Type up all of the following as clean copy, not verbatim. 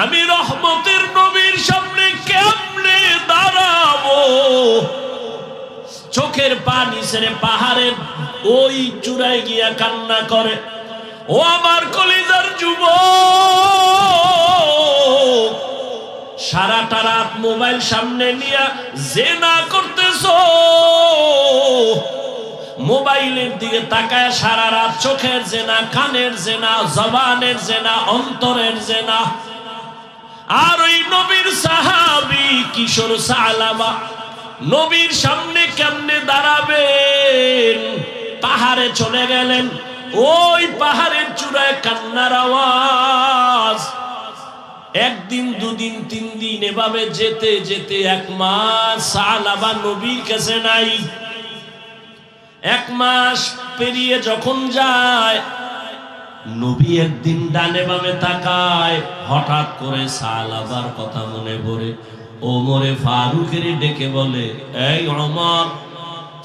আমি রহমতের নবীর সামনে কেমনে দাঁড়াবো? চোখের পানি ছেড়ে পাহাড়ের ওই চূড়ায় গিয়া কান্না করে। ও আমার কলিজার যুবক, সারাটা রাত মোবাইল সামনে নিয়ে জেনা করতেছো, মোবাইলের দিকে তাকায় সারা রাত চোখের জেনা, কানের জেনা, জবানের জেনা, অন্তরের জেনা। আর ওই নবীর সাহাবী কিশোর সালাবা নবীর সামনে কেমনে দাঁড়াবেন? পাহাড়ে চলে গেলেন, ওই পাহাড়ের চূড়ায় কান্নার আওয়াজ। একদিন, দুদিন, 3 দিন, এভাবে যেতে যেতে 1 মাস সালাবা নবীর কাছে নাই। 1 মাস পেরিয়ে যখন যায়, নবী একদিন ডানে বামে তাকায়, হঠাৎ করে সালাবার কথা মনে পড়ে। ওমরে ফারুকের ডেকে বলে, এই ওমর,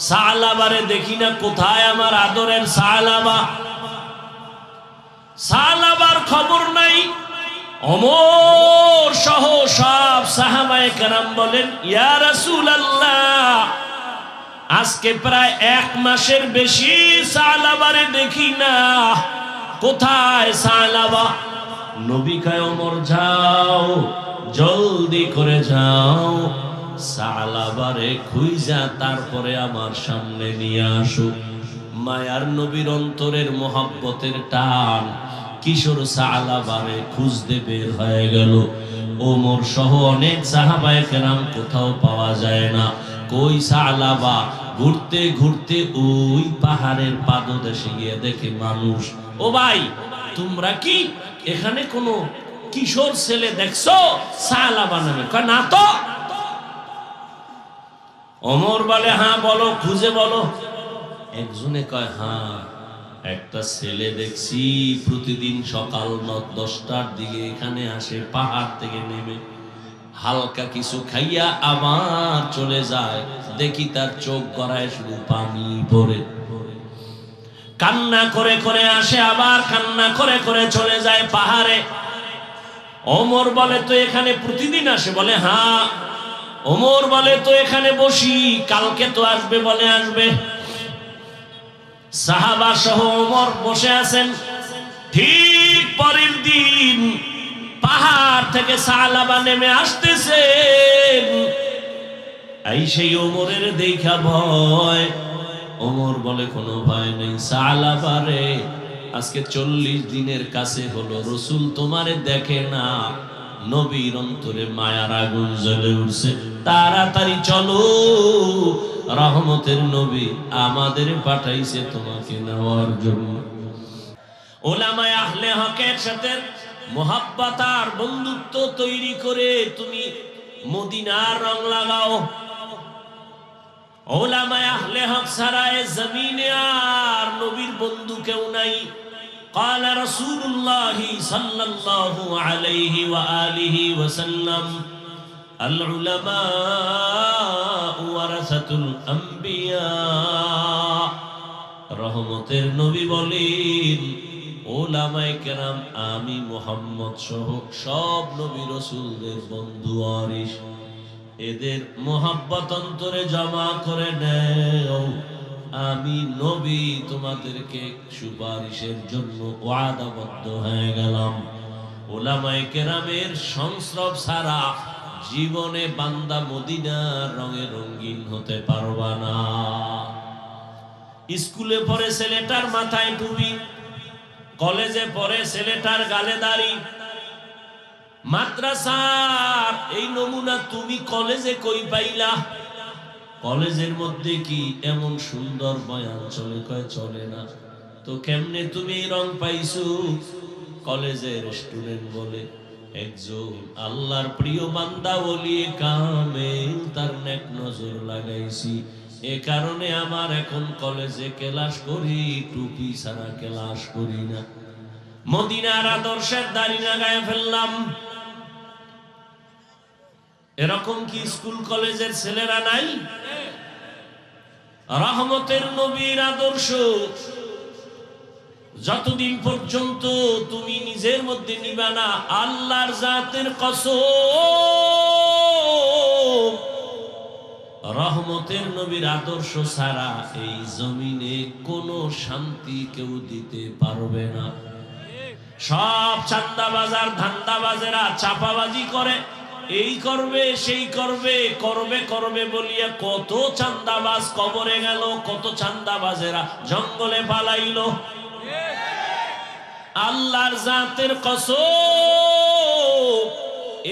সালাবারে দেখি না, কোথায় আমার আদরের সালাবা? সালাবার খবর নাই। ওমর সহ সব সাহাবায়ে কেরাম বলেন, ইয়া রাসূলুল্লাহ, আজকে প্রায় 1 মাসের বেশি সালাবারে দেখি না, কোথায় সালাবা? নবী কয়, ওমর যাও, জলদি করে যাও, সালাবারে খুঁজা তারপরে আমার সামনে নিয়ে আসো। মায়ার নবীর অন্তরের মোহাব্বতের টান কিশোর সালাবারে খুঁজতে বের হয়ে গেল। ওমর সহ অনেক সাহাবায়ে কেরাম, কোথাও পাওয়া যায় না। কই সালাবা? ঘুরতে ঘুরতে ওই পাহাড়ের পাদদেশে গিয়ে দেখে মানুষ। ও ভাই, তোমরা কি এখানে কোনো কিশোর ছেলে দেখছো সালাবা নামে? কয়, না তো। ওমর বলে, হ্যাঁ বলো, খুঁজে বলো। একজনে কয়, হ্যাঁ, একটা ছেলে দেখছি প্রতিদিন সকাল 9-10টার দিকে এখানে আসে, পাহাড় থেকে নেমে হালকা কিছু খাইয়া আবার চলে যায়। দেখি তার চোখ গড়ায় শুধু পানি পড়ে, কান্না করে করে আসে, আবার কান্না করে করে চলে যায় পাহাড়ে। ওমর বলে, তো এখানে প্রতিদিন আসে? বলে, হ্যাঁ। ওমর বলে, তো এখানে বসি, কালকে তো আসবে? বলে, আসবে। সাহাবা সহ ওমর বসে আছেন। ঠিক পরের দিন পাহাড় থেকে সালাবা নেমে আসতেছেন। এই সেই ওমরের দেখা ভয়। ওমর বলে, কোনো ভয় নেই সালাবারে, আজকে 40 দিনের কাছে হলো রাসূল তোমারে দেখে না। নবীর অন্তরে মায়ার আগুন জ্বলে উঠছে। তাড়াতাড়ি চলো, রহমতের নবী আমাদের পাঠাইছে তোমাকে নেওয়ার জন্য। উলামায়ে আহলে হকের সাথে মোহাব্বত আর বন্ধুত্ব তৈরি করে তুমি মদিনার রং লাগাও। উলামায়ে আহলে হক ছাড়া এ জমিনে আর নবীর বন্ধু কেউ নাই। قال رسول الله صلى الله عليه وآله وسلم العلماء ورثة الأنبياء। রহমতের নবী বলেন, উলামায়ে কেরাম আমি মুহাম্মদ সহ সব নবী রাসূলদের বন্ধু ওয়ারিস। এদের মোহাব্বত অন্তরে জমা করে নেও। আমি নবী তোমাদেরকে সুপারিশের জন্য ওয়াদাবদ্ধ হয়ে গেলাম। উলামায়ে কেরামের সংস্রব ছাড়া জীবনে বান্দা মদিনার রঙে রঙিন হতে পারবা না। স্কুলে পড়ে ছেলেটার মাথায় টুপি, কলেজে পড়ে ছেলেটার গালে দাড়ি। মাদ্রাসার এই নমুনা তুমি কলেজে কই পাইলা? কলেজের মধ্যে কি এমন সুন্দর বয়ান চলে? কয় চলে না। তো কেমনে তুমি এই রং পাইছো? কলেজের স্টুডেন্ট বলে, একজন আল্লাহর প্রিয় বান্দা ওলি কামেল, তার নেক নজর লাগাইছি, এ কারণে আমার এখন কলেজে ক্লাস করি, টুপি ছাড়া ক্লাস করি না। মদিনার আদর্শের দাড়ি লাগায় ফেললাম। এরকম কি স্কুল কলেজের ছেলেরা নাই? রহমতের নবীর আদর্শ যতদিন পর্যন্ত তুমি নিজের মধ্যে নিবা না আল্লাহর জাতের কসম, রহমতের নবীর আদর্শ ছাড়া এই জমিনে কোনো শান্তি কেউ দিতে পারবে না। সব চাঁদাবাজার ধান্দাবাজেরা চাপাবাজি করে, এই করবে সেই করবে, করবে করবে বলিয়া কত চাঁদাবাজ কবরে গেল, কত চাঁদাবাজেরা জঙ্গলে পালাইল। আল্লাহর জাতের কসম,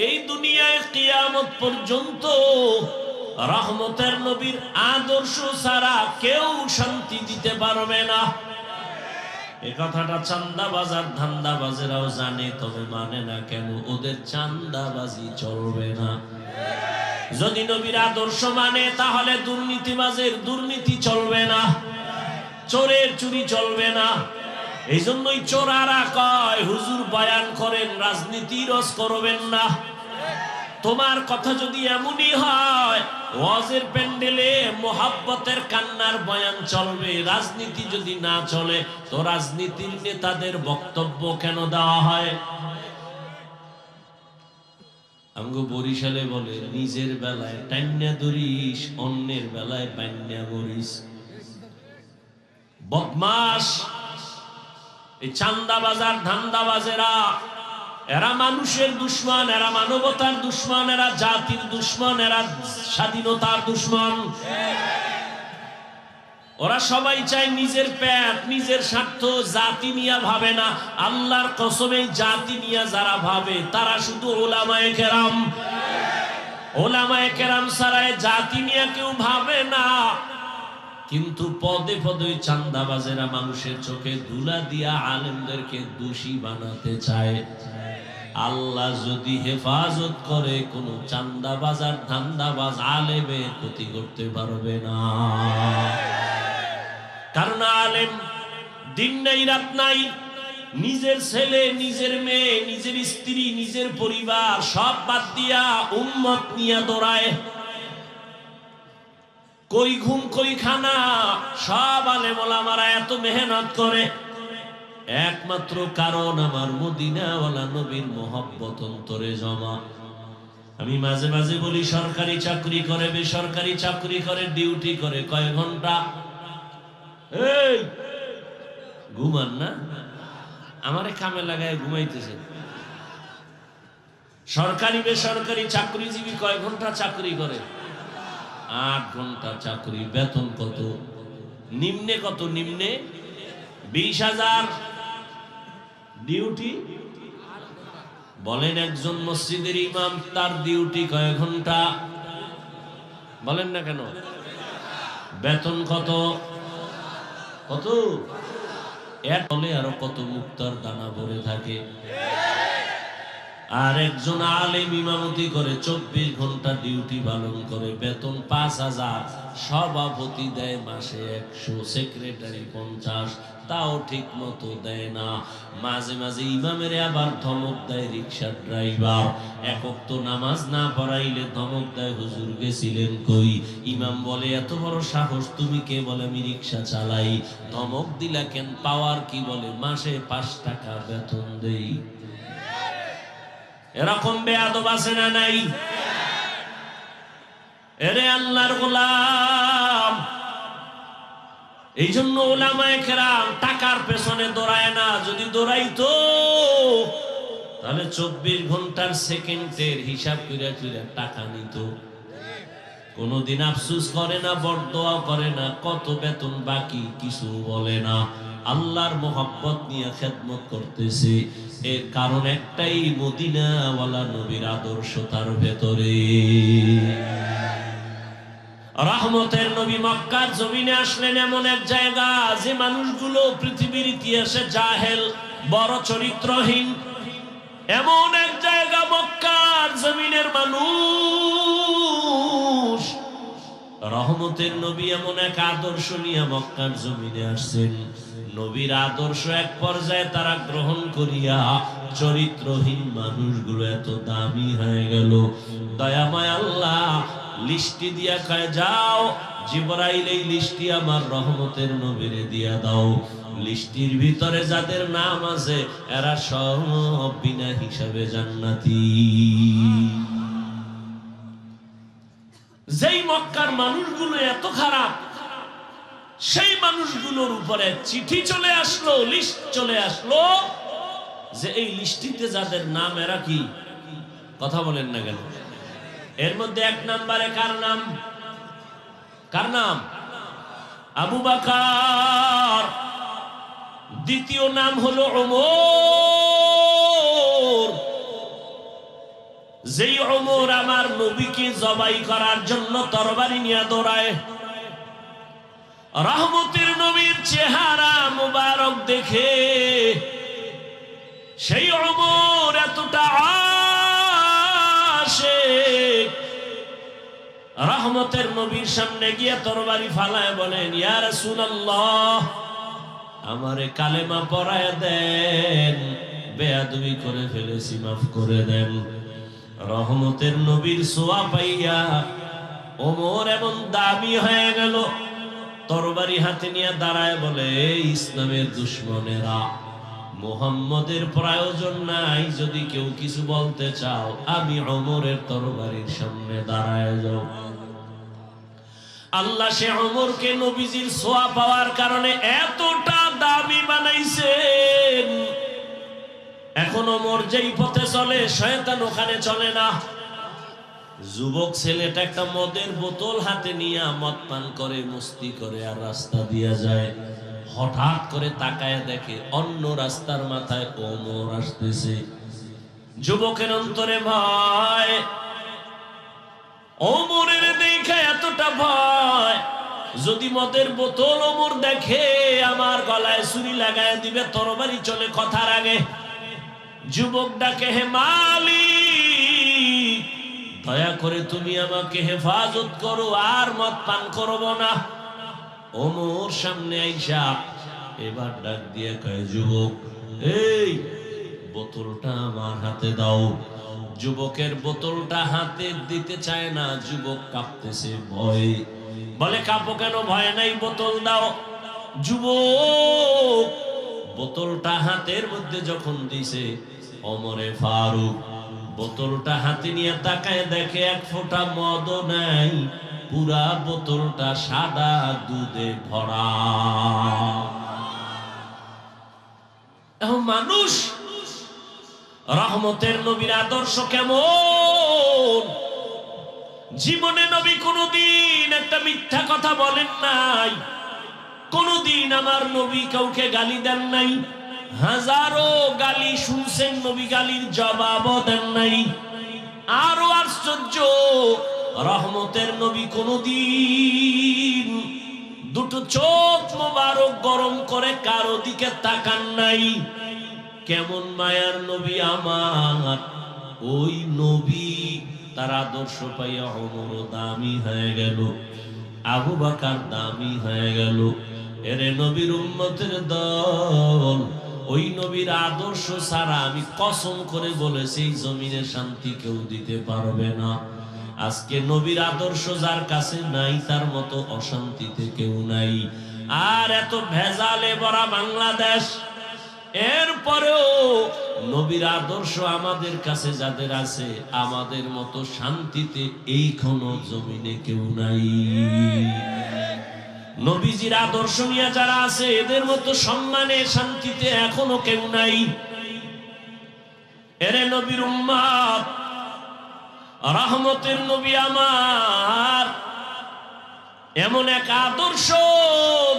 এই দুনিয়ায় কিয়ামত পর্যন্ত রহমতের নবীর আদর্শ ছাড়া কেউ শান্তি দিতে পারবে না। এ কথাটা চাঁদাবাজার ধান্দাবাজেরাও জানে, তবে মানে না কেন? ওদের চাঁদাবাজি চলবে না। যদি নবীর আদর্শ মানে তাহলে দুর্নীতিবাজের দুর্নীতি চলবে না, চোরের চুরি চলবে না। এই জন্যই চোরারা কয় হুজুর বয়ান করেন, রাজনীতি রস করবেন না। তোমার কথা যদি এমনই হয় ওয়াজের প্যান্ডেলে মোহাব্বতের কান্নার বয়ান চলবে, রাজনীতি যদি না চলে তো রাজনীতির নেতাদের বক্তব্য কেন দেওয়া হয়? আমগো বরিশালে বলে নিজের বেলায় টান্না ধরিস, অন্যের বেলায় বান্যা করিস। বদমাস এই চাঁদাবাজার ধান্দাবাজেরা, এরা মানুষের দুশ্মন, এরা মানবতার দুশ্মন, এরা জাতির দুশ্মন, এরা স্বাধীনতার দুশ্মন। ওরা সবাই চায় নিজের পেট, নিজের স্বার্থ, জাতি নিয়ে ভাবে না। আল্লাহর কসমে জাতি নিয়ে যারা ভাবে তারা শুধু ওলামায়ে কেরাম। ওলামায়ে কেরাম ছাড়া জাতি নিয়ে কেউ ভাবে না। কিন্তু পদে পদে চাঁদাবাজেরা মানুষের চোখে ধুলা দিয়া আলেমদেরকে দোষী বানাতে চায়। আল্লাহ যদি হেফাজত করে, কোন চাঁদাবাজার ধান্দাবাজ আলেমের ক্ষতি করতে পারবে না। কারণ আলেম দিন নাই রাত নাই নিজের ছেলে, নিজের মেয়ে, নিজের স্ত্রী, নিজের পরিবার সব বাদ দিয়া উম্মত নিয়ে দৌড়ায়। কই ঘুম কই খানা, সব আলেম ওলামারা এত মেহনত করে একমাত্র কারণ আমার মদিনাওয়ালা নবীর মোহব্বত অন্তরে জমা। আমি মাঝে মাঝে বলি সরকারি চাকরি করে, বেসরকারি চাকরি করে, ডিউটি করে কয় ঘন্টা? এই ঘুমান না, আমারে কামে লাগায় ঘুমাইতেছে। সরকারি বেসরকারি চাকরিজীবী কয় ঘন্টা চাকরি করে? 8 ঘন্টা চাকরি। বেতন কত? নিম্নে কত? নিম্নে 20,000। ডিউটি বলেন একজন মসজিদের ইমাম, তার ডিউটি কয় ঘন্টা? বলেন না কেন? বেতন কত? কত? এর তলে আরো কত মুক্তার দানা ভরে থাকে। আর একজন আলেম ইমামতি করে 24 ঘন্টা ডিউটি পালন করে, বেতন 5,000। সভাপতি দেয় মাসে 100, সেক্রেটারি 50, তাও ঠিক মতো দেয় না। মাঝে মাঝে ইমামের আবার ধমক দেয় রিক্সার ড্রাইভার। এক ওয়াক্ত নামাজ না পড়াইলে ধমক দেয়, হুজুর গেছিলেন কই? ইমাম বলে এত বড় সাহস তুমি কে? বলে আমি রিক্সা চালাই। ধমক দিলা কেন? পাওয়ার কি? বলে মাসে 5 টাকা বেতন দেই। এরকম বেয়াদব আছে না নাই? এরে আল্লাহর গোলাম, এই জন্য ওলামায়ে কেরাম টাকার পেছনে দৌড়ায় না। যদি দৌড়াইতো তাহলে 24 ঘন্টার সেকেন্ডের হিসাব করে করে টাকা নিত। কোনদিন আফসোস করে না, বরদোয়া করে না, কত বেতন বাকি কিছু বলে না। আল্লাহর মোহাব্বত নিয়ে খেদমত করতেছে। এর কারণ একটাই, মদিনাওয়ালা নবীর আদর্শ তার ভেতরে। রহমতের নবী মক্কার জমিনে আসলেন এমন এক জায়গা যে মানুষগুলো পৃথিবীর ইতিহাসে জাহেল, বড় চরিত্রহীন। এমন এক জায়গা মক্কার জমিনের মানুষ। রহমতের নবী এমন এক আদর্শ নিয়ে মক্কার জমিনে আসছেন। নবীর আদর্শ এক পর্যায়ে তারা গ্রহণ করিয়া চরিত্রহীন মানুষগুলো এত দামি হয়ে গেল। দয়াময় আল্লাহ লিস্টি দিয়া কয় যাও জিবরাইল এই লিস্টি আমার রহমতের নবীরে দিয়া দাও। লিস্টির ভিতরে যাদের নাম আছে এরা সব বিনা হিসাবে জান্নাতি। যেই মক্কার মানুষগুলো এত খারাপ, সেই মানুষগুলোর উপরে চিঠি চলে আসলো, লিস্ট চলে আসলো যে এই লিস্টিতে যাদের নাম এরা কি, কথা বলেন না কেন? এর মধ্যে এক নম্বরে কার নাম? কার নাম? আবু বকর। দ্বিতীয় নাম হলো ওমর। যেই ওমর আমার নবীকে জবাই করার জন্য তরবারি নিয়ে দৌড়ায়, রহমতের নবীর চেহারা মুবারক দেখে সেই ওমর এতটা আশিক, রহমতের নবীর সামনে গিয়ে তরবারি ফালায় বলেন, ইয়া রাসূলুল্লাহ আমারে কালেমা পড়ায় দেন, বেয়াদবি করে ফেলেছি, মাফ করে দেন। রহমতের নবীর ছোঁয়া পাইয়া ওমর এমন দামি হয়ে গেল, তরবারি হাতে নিয়ে দাঁড়ায় বলে, ইসলামের দুশমনেরা, মুহাম্মদের প্রয়োজন নাই, যদি কেউ কিছু বলতে চাও আমি ওমরের তরবারির সামনে দাঁড়ায় যাও। আল্লাহ সে ওমরকে নবীজির ছোঁয়া পাওয়ার কারণে এতটা দামি বানাইছেন, এখন ওমর যেই পথে চলে শয়তান ওখানে চলে না। যুবক ছেলেটা একটা মদের বোতল হাতে নিয়ে মদ পান করে, মস্তি করে আর রাস্তা দিয়া যায়। হঠাৎ করে তাকায় দেখে অন্য রাস্তার মাথায় ওমর আসতেছে। যুবকের অন্তরে ভয়, ওমরের দেখে এতটা ভয়, যদি মদের বোতল ওমর দেখে আমার গলায় ছুরি লাগায় দিবে, তরবারি চলে কথার আগে। যুবক ডাকে, হে মালিক দয়া করে তুমি আমাকে হেফাজত করো, আর মদ পান করব না। ওমর সামনে আইসা এবার ডাক দিয়ে কয়, যুবক এই বোতলটা আমার হাতে দাও। যুবকের বোতলটা হাতে দিতে চায় না, যুবক কাঁপতেছে ভয়, বলে কাঁপো কেন? ভয় নাই, বোতল দাও। যুবক বোতলটা হাতের মধ্যে যখন দিছে, ওমরে ফারুক বোতলটা হাতে নিয়ে তাকায় দেখে এক ফোঁটা মদও নাই, পুরা বোতলটা সাদা দুধে ভরা। এখন মানুষ রহমতের নবীর আদর্শ কেমন? জীবনে নবী কোনদিন একটা মিথ্যা কথা বলেন নাই, কোনদিন আমার নবী কাউকে গালি দেন নাই। হাজারো গালি শুনছেন, নবী গালির জবাবও দেন নাই। আরো আশ্চর্য, রহমতের নবী কোনদিন দুটো চোখ মোবারক গরম করে কারো দিকে তাকান নাই। কেমন মায়ার নবী আমার! ওই নবী তার আদর্শ পাইয়া ওমর দামি হয়ে গেল, আবু বকর দামি হয়ে গেল। এরে নবীর উম্মতের দল, ওই নবীর আদর্শ ছাড়া আমি কসম করে বলেছি এই জমিনে শান্তি কেউ দিতে পারবে না। আজকে নবীর আদর্শ যার কাছে নাই, তার মতো অশান্তিতে কেউ নাই। আর এত ভেজালে ভরা বাংলাদেশ, এরপরেও নবীর আদর্শ আমাদের কাছে যাদের আছে, আমাদের মতো শান্তিতে এইখানো জমিনে কেউ নাই। নবীজির আদর্শ নিয়ে যারা আছে, এদের মতো সম্মানে শান্তিতে এখনো কেউ নাই। এরে নবীর উম্মত, রহমতের নবী আমার এমন এক আদর্শ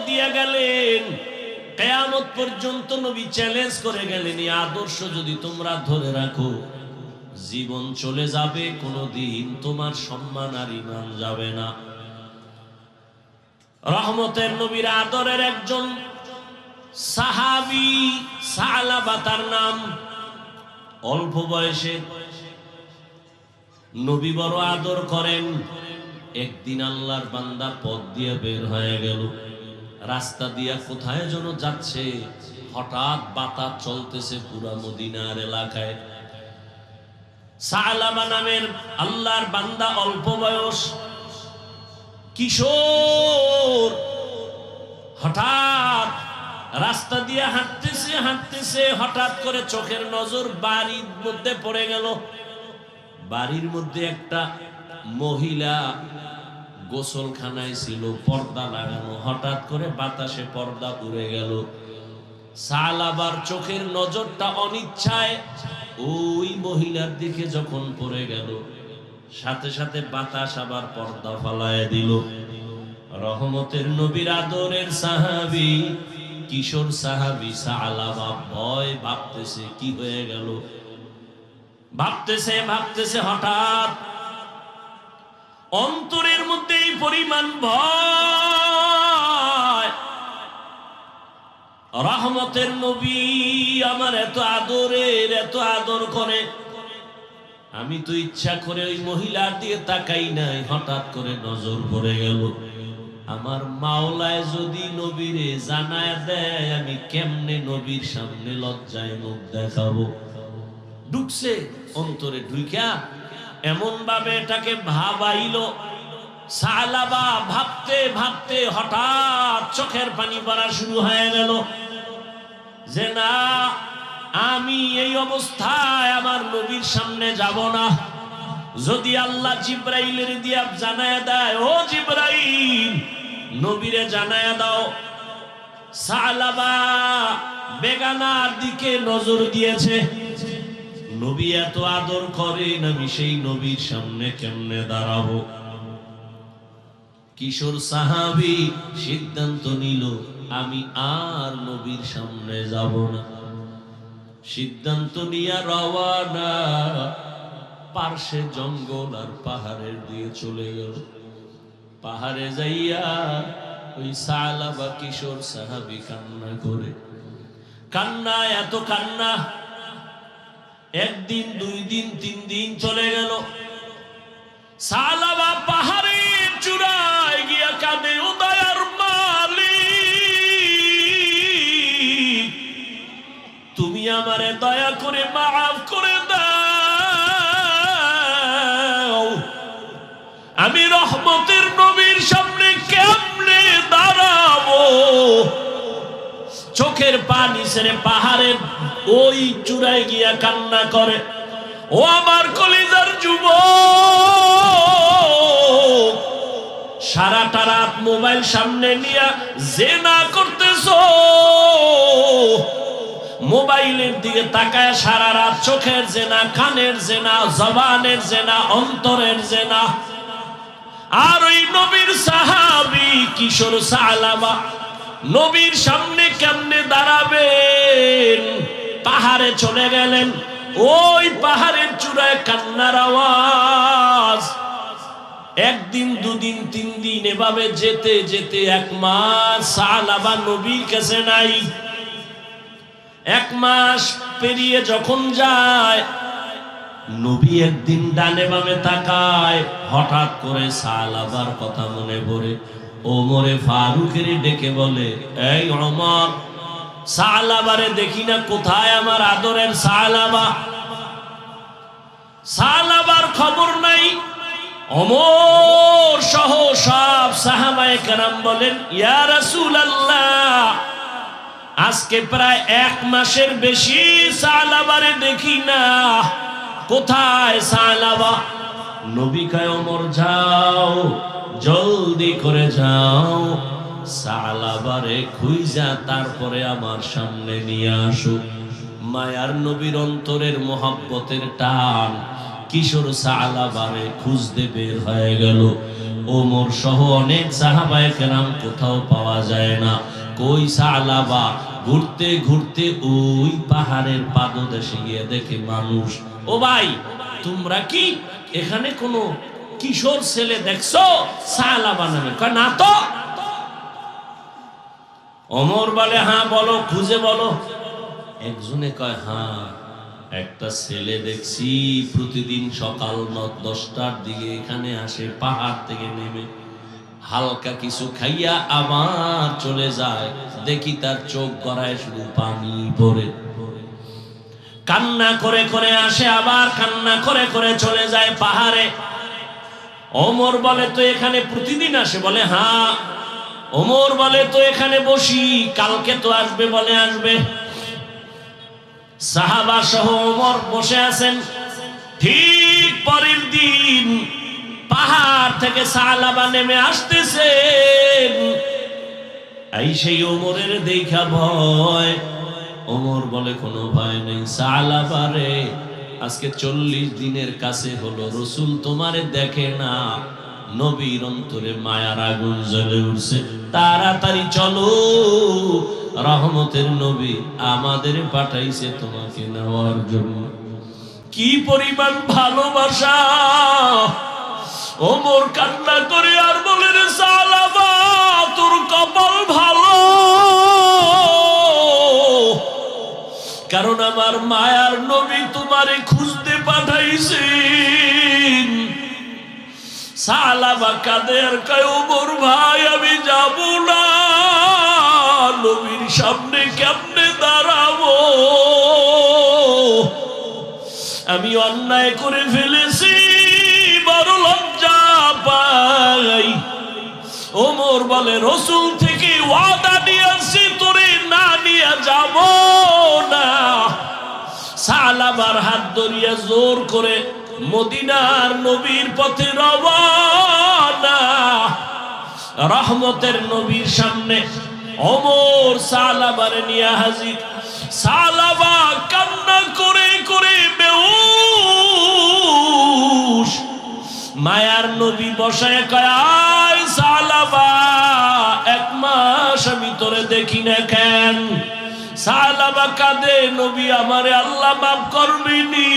দিয়ে গেলেন, কিয়ামত পর্যন্ত নবী চ্যালেঞ্জ করে গেলেন, এই আদর্শ যদি তোমরা ধরে রাখো জীবন চলে যাবে, কোনোদিন তোমার সম্মান আর ঈমান যাবে না। রহমতের নবীর আদরের একজন সাহাবী সালাবা তার নাম, অল্প বয়সে নবী বড় আদর করেন। একদিন আল্লাহর বান্দা পথ দিয়ে বের হয়ে গেল, রাস্তা দিয়া কোথায় যেন যাচ্ছে, হঠাৎ বাতাস চলতেছে পুরা মদিনার এলাকায়। সালাবা নামের আল্লাহর বান্দা অল্প বয়স, কিশোর হঠাৎ রাস্তা দিয়ে হাঁটতেছে হাঁটতেছে, হঠাৎ করে চোখের নজর বাড়ির মধ্যে পড়ে গেল। বাড়ির মধ্যে একটা মহিলা গোসলখানায় ছিল, পর্দা লাগানো। হঠাৎ করে বাতাসে পর্দা উড়ে গেল। সালাবার চোখের নজরটা অনিচ্ছায় ওই মহিলার দিকে যখন পড়ে গেল, সাথে সাথে বাতাস আবার পর্দা ফালায় দিল। রহমতের নবীর আদরের সাহাবী, কিশোর সাহাবী সালাবা ভয়, ভাবতেছে কি হয়ে গেল, ভাবতেছে ভাবতেছে হঠাৎ অন্তরের মধ্যে এই পরিমাণ ভয়। রহমতের নবী আমার এত আদরের, এত আদর করে, আমি তো ইচ্ছা করে ওই মহিলার দিয়ে তাকাই নাই, হঠাৎ করে নজর পড়ে গেল। আমার মাওলায় যদি নবীরে জানায় দেয়, আমি কেমনে নবীর সামনে লজ্জায় মুখ দেখাবো। ঢুকছে অন্তরে, ঢুইকা এমন ভাবে এটাকে ভাবাইল। সালাবা ভাবতে ভাবতে হঠাৎ চোখের পানি পড়া শুরু হয়ে গেল যে না, আমি এই অবস্থায় আমার নবীর সামনে যাব না। যদি আল্লাহ জিব্রাইলের দিয়া জানায় দেয়, ও জিব্রাইল নবীরে জানায় দাও সালাবা বেগানার দিকে নজর দিয়েছে, নবী এত আদর করেন, আমি সেই নবীর সামনে কেমনে দাঁড়াবো। কিশোর সাহাবী সিদ্ধান্ত নিল, আমি আর নবীর সামনে যাব না। সিদ্ধান্ত নিয়ে রওয়ানা, পার্শ্বে জঙ্গল আর পাহাড়ের দিয়ে চলে গেল। পাহাড়ে যাইয়া ওই সালাবা কিশোর সাহাবী কান্না করে, কান্না এত কান্না, একদিন দুই দিন তিন দিন চলে গেল। সালাবা পাহাড়ের চূড়ায় গিয়া কাঁদে, ও দয়ার মালিক, তুমি আমারে দয়া করে মাফ করে দাও, আমি রহমতের নবীর সামনে কেমনে দাঁড়াবো। চোখের পানি ছেড়ে পাহাড়ের ওই চূড়ায় গিয়া কান্না করে। ও আমার কলিজার যুবক, সারাটা রাত মোবাইল সামনে নিয়ে জেনা করতেছো, মোবাইলের দিকে তাকায় সারা রাত চোখের জেনা, কানের জেনা, জবানের জেনা, অন্তরের জেনা। আর ওই নবীর সাহাবী কিশোর সালাবা নবীর সামনে কেমনে দাঁড়াবেন। পাহাড়ে চলে গেলেন, ওই পাহাড়ের চূড়ায় কান্নার আওয়াজ। একদিন দুদিন তিন দিন এভাবে যেতে যেতে এক মাস সালাবা নবীর কাছে নাই। এক মাস পেরিয়ে যখন যায়, নবী একদিন ডানে বামে তাকায়, হঠাৎ করে সালাবার কথা মনে পড়ে। ওমরে ফারুকের ডেকে বলে, এই ওমর, সালাবারে দেখি না, কোথায় আমার আদরের সালাবা? সালাবার খবর নাই। ওমর সহ সব সাহাবায়ে কেরাম বলেন, ইয়া রাসূলুল্লাহ, আজকে প্রায় এক মাসের বেশি সালাবারে দেখি না, কোথায় সালাবা? নবী কয়, ওমর যাও, জলদি করে যাও, সালাবারে খুঁজা তারপরে আমার সামনে নিয়ে আসো। মায়ার নবীর অন্তরের মোহাব্বতের টান কিশোর সালাবারে খুঁজতে বের হয়ে গেল। ওমর সহ অনেক সাহাবায়ে কেরাম, কোথাও পাওয়া যায় না। কই সালাবা? ঘুরতে ঘুরতে ওই পাহাড়ের পাদদেশে গিয়ে দেখে মানুষ। ও ভাই, তোমরা কি এখানে কোনো কিশোর ছেলে দেখছো সালাবা নামে? কয় না তো। ওমর বলে, হ্যাঁ বলো, খুঁজে বলো। একজনে কয়, হ্যাঁ, একটা ছেলে দেখছি প্রতিদিন সকাল 10টার দিকে এখানে আসে, পাহাড় থেকে নেমে হালকা কিছু খাইয়া আবার চলে যায়, দেখি তার চোখ গড়ায় শুধু পানি পড়ে। কান্না করে করে আসে, আবার কান্না করে করে চলে যায় পাহাড়ে। ওমর বলে তো এখানে প্রতিদিন আসে? বলে হ্যাঁ। ওমর বলে তো এখানে বসি, কালকে তো আসবে? বলে আসবে। সাহাবা সহ ওমর বসে আছেন। ঠিক পরের দিন পাহাড় থেকে সালাবা নেমে আসতেছেন। এই সেই ওমরের দেখা ভয়। ওমর বলে কোনো ভয় নেই। সালাবা রে, আজকে 40 দিনের কাছে হলো রসুল তোমারে দেখে না, নবীর অন্তরে মায়ার আগুন জ্বলে উঠছে, তাড়াতাড়ি চলো, রহমতের নবী আমাদের পাঠাইছে তোমাকে নেওয়ার জন্য। কি পরিমাণ ভালোবাসা! ওমর কান্না করে আর বলে, রে সালাবা, তোর কপাল ভালো, কারণ আমার মায়ার নবী তোমারে খুঁজতে পাঠাইছেন। সালাবা কাঁদে আর কয়, ওমর ভাই আমি যাব না, নবীর সামনে কেমনে দাঁড়াবো, আমি অন্যায় করে ফেলেছি, বড় লজ্জা পাই। ওমর বলে, রসুল থেকে ওয়াদা নিয়ে আসছি, তোরে না নিয়ে যাব না। সালাবার হাত ধরিয়া জোর করে মদিনার নবীর পথে রওয়ানা। রহমতের নবীর সামনে ওমর সালাবারে নিয়ে হাজির। সালাবা কান্না করে করে বেহুশ। মায়ার নবী বসায় কয়, আয় সালাবা, 1 মাস আমি তোরে দেখি না কেন? সালাবা কাঁদে, নবী আমারে আল্লাহ মাফ করবেনি।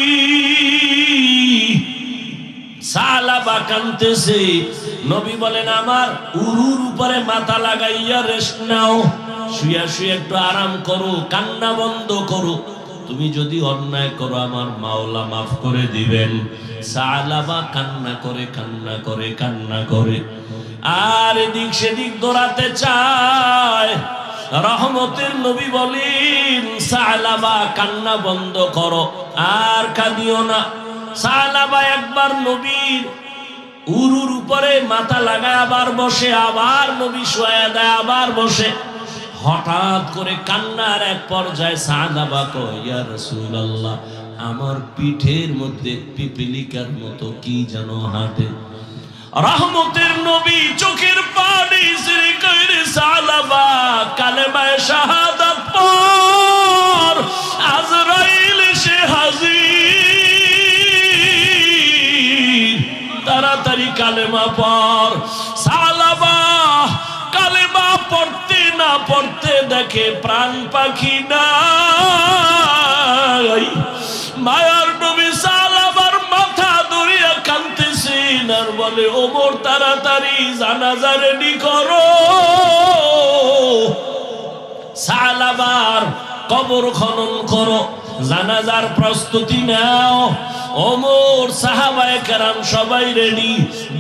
সালাবা কাঁদতেছে। নবী বলেন, আমার উরুর উপরে মাথা লাগাইয়া রেস্ট নাও, শুয়া শুয়ে একটু আরাম করো, কান্না বন্ধ করো, তুমি যদি অন্যায় করো আমার মাওলা মাফ করে দিবেন। সালাবা কান্না করে কান্না করে কান্না করে আর এদিক সেদিক দৌড়াতে চায়। রহমতের নবী বলেন, সালাবা কান্না বন্ধ করো, আর কাঁদিও না। সালাবা একবার নবীর উরুর উপরে মাথা লাগায় আবার বসে, আবার নবী শোয়া দেয়, আবার বসে। হঠাৎ করে কান্নার এক পর্যায়ে সালাবা কয়, ইয়া রাসূলুল্লাহ, আমার পিঠের মধ্যে পিপিলিকার মতো কি যেন হাঁটে। রহমতের নবী চোখের পানি ছেড়ে কয়, রে সালাবা, কালেমায়ে শাহাদাত পড়, আজরাইল এসে হাজির, তাড়াতাড়ি কালেমা পড়। সালাবা কালেমা পড়তে না পড়তে দেখে প্রাণ পাখি নাই। মায়ার নবী সালাবার মাথা ধরিয়া কাঁদতেছেন আর বলে, ওমর তাড়াতাড়ি জানাজা রেডি করো, সালাবার কবর খনন করো, জানাজার প্রস্তুতি নাও। ওমর সাহাবায়ে কেরাম সবাই রেডি,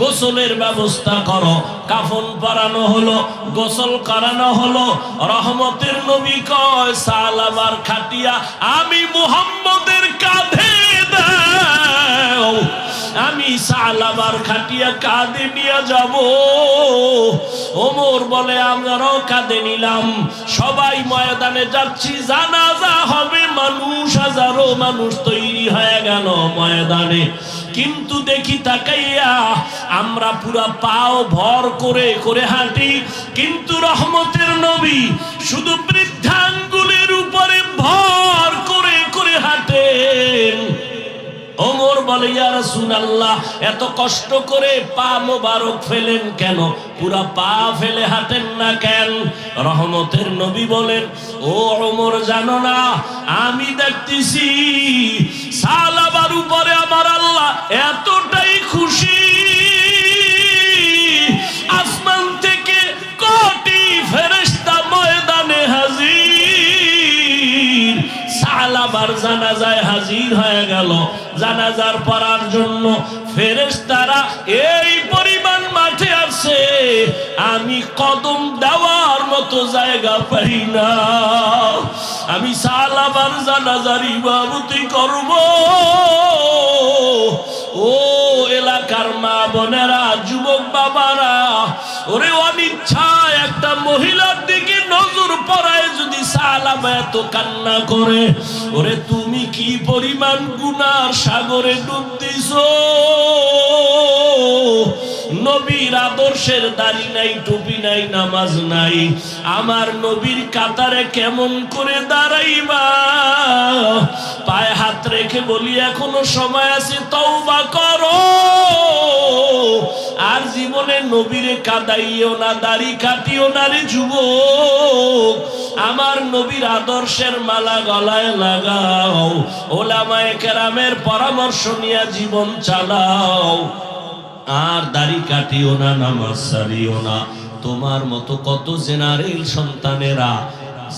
গোসলের ব্যবস্থা করো। কাফন পরানো হলো, গোসল করানো হলো। রহমতের নবী কয়, সালাবার খাটিয়া আমি মুহাম্মদের কাঁধে দাও, আমি সালাবার খাটিয়া কাঁধে নিয়ে যাব। ওমর বলে, আমরাও কাঁধে নিলাম, সবাই ময়দানে যাচ্ছি, জানাজা হবে। মানুষ, হাজারো মানুষ তৈরি হয়ে গেল ময়দানে। কিন্তু দেখি তাকাইয়া আমরা পুরা পাও ভর করে করে হাঁটি, কিন্তু রহমতের নবী শুধু বৃদ্ধাঙ্গুলের উপরে ভর করে করে হাঁটেন। ওমর বলে, ইয়া রাসূলুল্লাহ, এত কষ্ট করে পা মোবারক ফেলেন কেন? পুরা পা ফেলে হাঁটেন না কেন? রহমতের নবী বলেন, ও ওমর, জানো না, আমি দেখতেছি সালাবার উপরে আমার আল্লাহ এতটাই খুশি, আসমান থেকে কোটি ফেরেশতা ময়দানে হাজির। সালাবার জানাজায় হাজির হয়ে গেল। জানাজার পড়ার জন্য ফেরেশতারা এই পরিমাণ মাঠে আসে, আমি কদম দেওয়ার মতো জায়গা পাই না। আমি সালাবার জানাজার ইমামতি করব। ও এলাকা এলাকার মা বোনেরা, যুবক বাবারা, ওরে অনিচ্ছায় একটা মহিলার দিকে নজর পড়ায় যদি সালামা এত কান্না করে, ওরে তুমি কি পরিমাণ গুনার সাগরে ডুব দিছো। নবীর আদর্শের দাড়ি নাই, টুপি নাই, নামাজ নাই, আমার নবীর কাতারে কেমন করে দাঁড়াইবা? পায়ে হাত রেখে বলি এখনো সময় আছে, তওবা করো। আর জীবনে নবীরে কাদাইও না, দাড়ি কাটিও না রে যুবক। আমার নবীর আদর্শের মালা গলায় লাগাও, ওলামায়ে কেরামের পরামর্শ নিয়ে জীবন চালাও। আর দাড়ি কাটিও না, নামাজ ছাড়িও না। তোমার মতো কত জেনারেল সন্তানেরা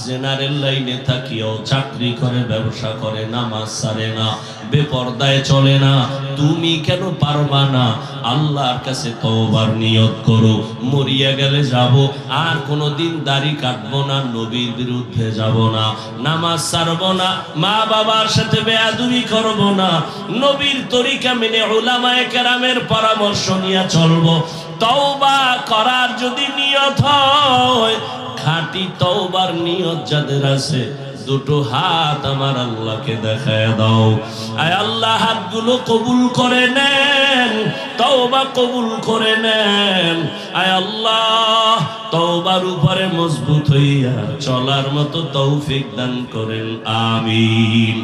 জেনারেল লাইনে থাকিও চাকরি করে, ব্যবসা করে, নামাজ ছাড়ে না, বেপরদায় চলে না। তুমি কেন পারবা না? আল্লাহর কাছে তওবার নিয়ত করো, মরিয়া গেলে যাব, আর কোনোদিন দাড়ি কাটবো না, নবীর বিরুদ্ধে যাব না, নামাজ ছাড়বো না, মা বাবার সাথে বেয়াদবি করব না, নবীর তরিকা মেনে উলামায়ে কেরামের পরামর্শ নিয়ে চলবো। তওবা করার যদি নিয়ত হয়, খাঁটি তওবার নিয়ত যাদের আছে, দুটো হাত আমার আল্লাহকে দেখায় দাও। আয় আল্লাহ, হাতগুলো কবুল করে নেন, তওবা কবুল করে নেন। আয় আল্লাহ, তওবার উপরে মজবুত হইয়া চলার মতো তৌফিক দান করেন, আমিন।